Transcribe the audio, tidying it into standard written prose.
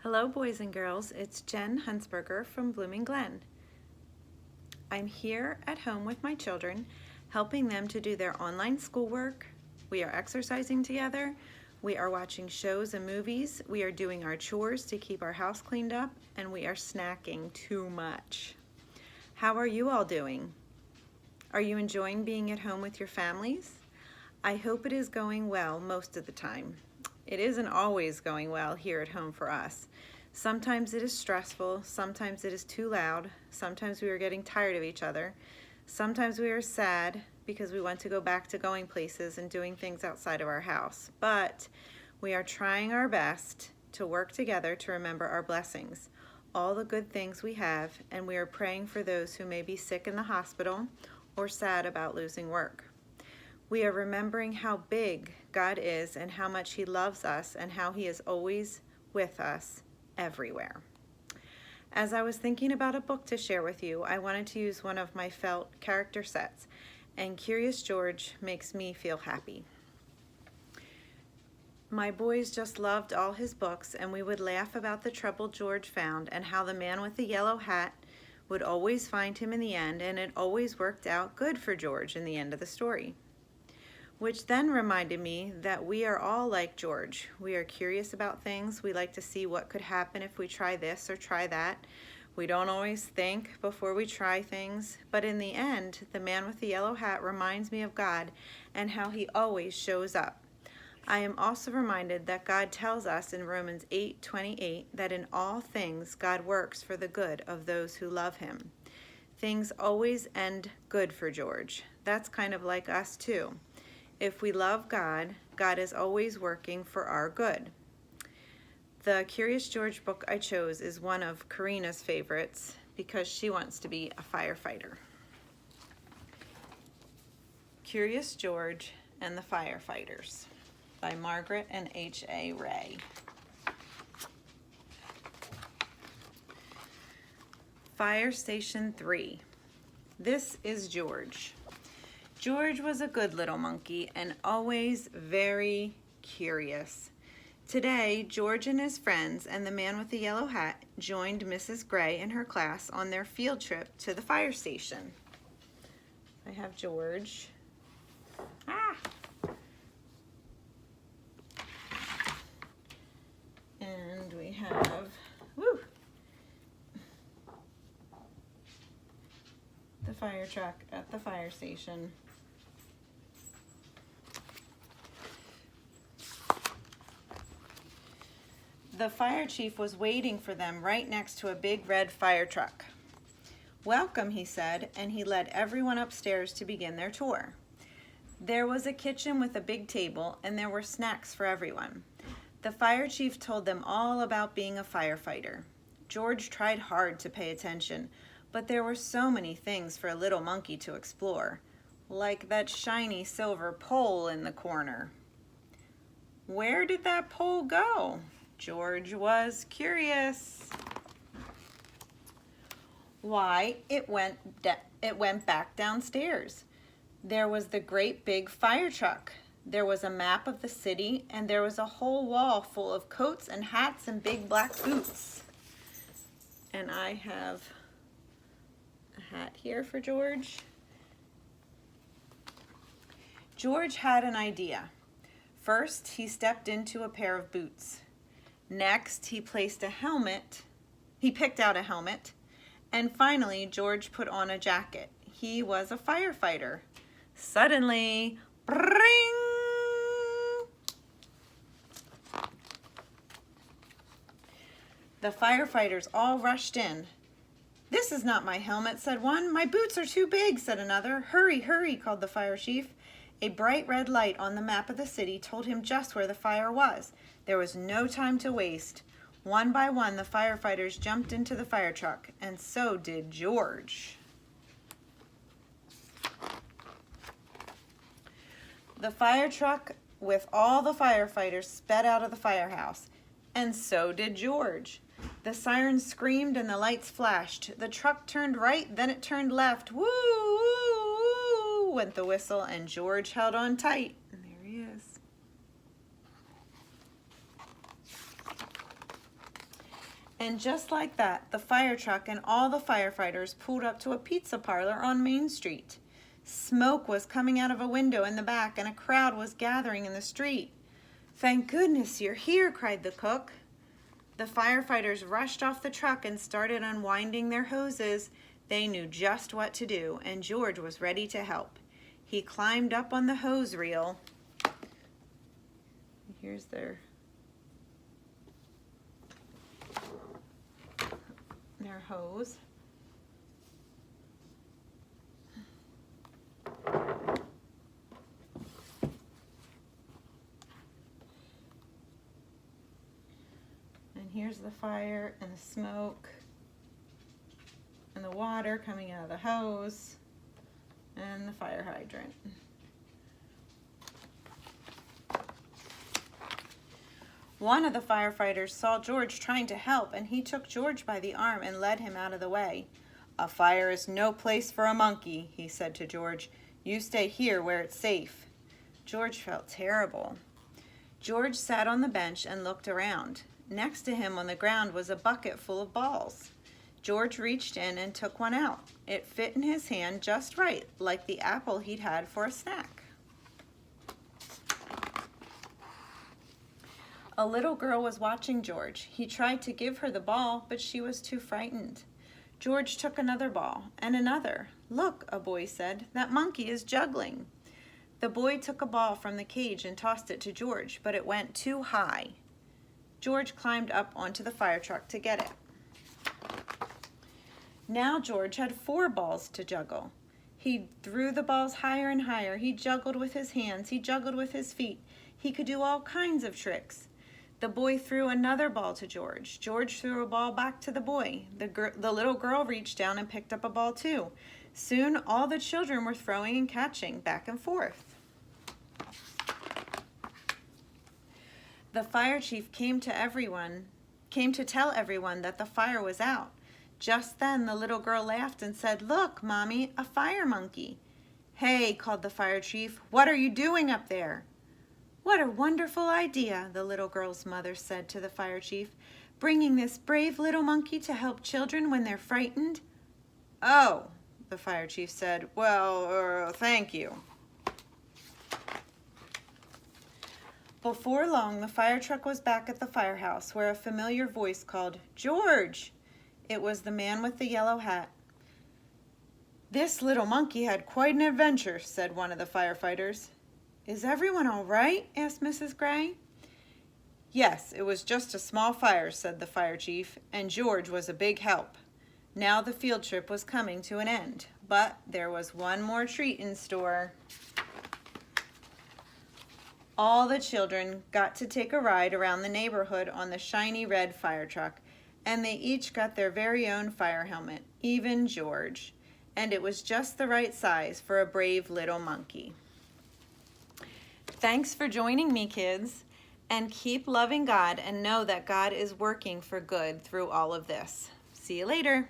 Hello, boys and girls. It's Jen Hunsberger from Blooming Glen. I'm here at home with my children, helping them to do their online schoolwork. We are exercising together. We are watching shows and movies. We are doing our chores to keep our house cleaned up, and we are snacking too much. How are you all doing? Are you enjoying being at home with your families? I hope it is going well most of the time. It isn't always going well here at home for us. Sometimes it is stressful, sometimes it is too loud, sometimes we are getting tired of each other, sometimes we are sad because we want to go back to going places and doing things outside of our house. But we are trying our best to work together to remember our blessings, all the good things we have, and we are praying for those who may be sick in the hospital or sad about losing work. We are remembering how big God is and how much He loves us and how He is always with us everywhere. As I was thinking about a book to share with you, I wanted to use one of my felt character sets, and Curious George makes me feel happy. My boys just loved all his books, and we would laugh about the trouble George found and how the man with the yellow hat would always find him in the end, and it always worked out good for George in the end of the story. Which then reminded me that we are all like George. We are curious about things. We like to see what could happen if we try this or try that. We don't always think before we try things, but in the end, the man with the yellow hat reminds me of God and how He always shows up. I am also reminded that God tells us in Romans 8:28 that in all things God works for the good of those who love Him. Things always end good for George. That's kind of like us too. If we love God, God is always working for our good. The Curious George book I chose is one of Karina's favorites because she wants to be a firefighter. Curious George and the Firefighters by Margaret and H.A. Ray. Fire Station 3. This is George. George was a good little monkey and always very curious. Today, George and his friends and the man with the yellow hat joined Mrs. Gray and her class on their field trip to the fire station. I have George. And we have, the fire truck at the fire station. The fire chief was waiting for them right next to a big red fire truck. "Welcome," he said, and he led everyone upstairs to begin their tour. There was a kitchen with a big table, and there were snacks for everyone. The fire chief told them all about being a firefighter. George tried hard to pay attention, but there were so many things for a little monkey to explore, like that shiny silver pole in the corner. Where did that pole go? George was curious. Why, it went back downstairs. There was the great big fire truck. There was a map of the city, and there was a whole wall full of coats and hats and big black boots. And I have a hat here for George. George had an idea. First, he stepped into a pair of boots. Next, he picked out a helmet. And finally, George put on a jacket. He was a firefighter. Suddenly, bring! The firefighters all rushed in. "This is not my helmet," said one. "My boots are too big," said another. "Hurry, hurry," called the fire chief. A bright red light on the map of the city told him just where the fire was. There was no time to waste. One by one, the firefighters jumped into the fire truck, and so did George. The fire truck with all the firefighters sped out of the firehouse, and so did George. The sirens screamed and the lights flashed. The truck turned right, then it turned left. Woo, woo, woo, went the whistle, and George held on tight. And there he is. And just like that, the fire truck and all the firefighters pulled up to a pizza parlor on Main Street. Smoke was coming out of a window in the back, and a crowd was gathering in the street. "Thank goodness you're here," cried the cook. The firefighters rushed off the truck and started unwinding their hoses. They knew just what to do, and George was ready to help. He climbed up on the hose reel. Here's their hose. And here's the fire and the smoke and the water coming out of the hose and the fire hydrant. One of the firefighters saw George trying to help, and he took George by the arm and led him out of the way. "A fire is no place for a monkey," he said to George. "You stay here where it's safe." George felt terrible. George sat on the bench and looked around. Next to him on the ground was a bucket full of balls. George reached in and took one out. It fit in his hand just right, like the apple he'd had for a snack. A little girl was watching George. He tried to give her the ball, but she was too frightened. George took another ball and another. "Look," a boy said, "that monkey is juggling." The boy took a ball from the cage and tossed it to George, but it went too high. George climbed up onto the fire truck to get it. Now George had 4 balls to juggle. He threw the balls higher and higher. He juggled with his hands. He juggled with his feet. He could do all kinds of tricks. The boy threw another ball to George. George threw a ball back to the boy. The little girl reached down and picked up a ball too. Soon all the children were throwing and catching back and forth. The fire chief came to tell everyone that the fire was out. Just then the little girl laughed and said, "Look, Mommy, a fire monkey." "Hey," called the fire chief, "what are you doing up there?" "What a wonderful idea," the little girl's mother said to the fire chief, "bringing this brave little monkey to help children when they're frightened." "Oh," the fire chief said, "well, thank you." Before long, the fire truck was back at the firehouse, where a familiar voice called, "George!" It was the man with the yellow hat. "This little monkey had quite an adventure," said one of the firefighters. "Is everyone all right?" asked Mrs. Gray. "Yes, it was just a small fire," said the fire chief, "and George was a big help." Now the field trip was coming to an end, but there was one more treat in store. All the children got to take a ride around the neighborhood on the shiny red fire truck, and they each got their very own fire helmet, even George. And it was just the right size for a brave little monkey. Thanks for joining me, kids, and keep loving God and know that God is working for good through all of this. See you later.